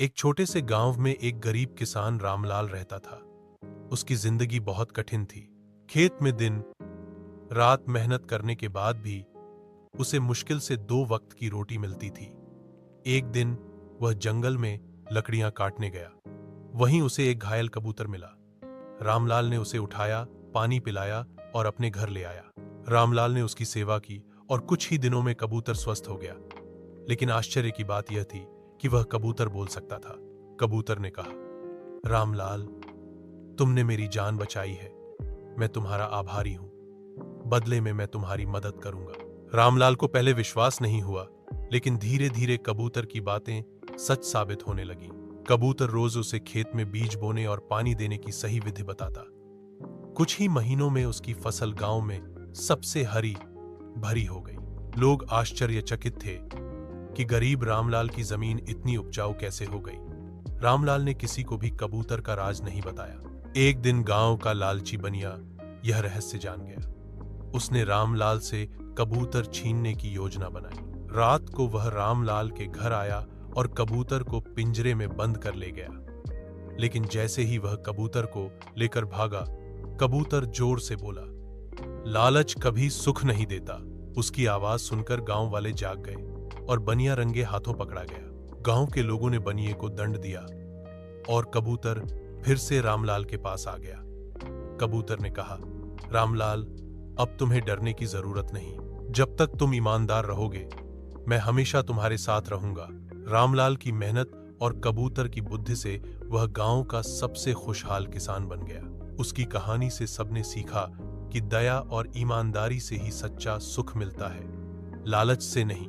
एक छोटे से गांव में एक गरीब किसान रामलाल रहता था। उसकी जिंदगी बहुत कठिन थी। खेत में दिन रात मेहनत करने के बाद भी उसे मुश्किल से 2 वक्त की रोटी मिलती थी। एक दिन वह जंगल में लकड़ियां काटने गया। वहीं उसे एक घायल कबूतर मिला। रामलाल ने उसे उठाया, पानी पिलाया और अपने घर ले आया। रामलाल ने उसकी सेवा की और कुछ ही दिनों में कबूतर स्वस्थ हो गया। लेकिन आश्चर्य की बात यह थी कि वह कबूतर बोल सकता था। कबूतर ने कहा, रामलाल, तुमने मेरी जान बचाई है। मैं तुम्हारा आभारी हूं। बदले में मैं तुम्हारी मदद करूंगा। रामलाल को पहले विश्वास नहीं हुआ, लेकिन धीरे धीरे कबूतर की बातें सच साबित होने लगी। कबूतर रोज उसे खेत में बीज बोने और पानी देने की सही विधि बताता। कुछ ही महीनों में उसकी फसल गांव में सबसे हरी भरी हो गई। लोग आश्चर्यचकित थे कि गरीब रामलाल की जमीन इतनी उपजाऊ कैसे हो गई। रामलाल ने किसी को भी कबूतर का राज नहीं बताया। एक दिन गांव का लालची बनिया यह रहस्य जान गया। उसने रामलाल से कबूतर छीनने की योजना बनाई। रात को वह रामलाल के घर आया और कबूतर को पिंजरे में बंद कर ले गया। लेकिन जैसे ही वह कबूतर को लेकर भागा, कबूतर जोर से बोला, लालच कभी सुख नहीं देता। उसकी आवाज सुनकर गांव वाले जाग गए और बनिया रंगे हाथों पकड़ा गया। गांव के लोगों ने बनिए को दंड दिया और कबूतर फिर से रामलाल के पास आ गया। कबूतर ने कहा, रामलाल, अब तुम्हें डरने की जरूरत नहीं। जब तक तुम ईमानदार रहोगे, मैं हमेशा तुम्हारे साथ रहूंगा। रामलाल की मेहनत और कबूतर की बुद्धि से वह गांव का सबसे खुशहाल किसान बन गया। उसकी कहानी से सबने सीखा कि दया और ईमानदारी से ही सच्चा सुख मिलता है, लालच से नहीं।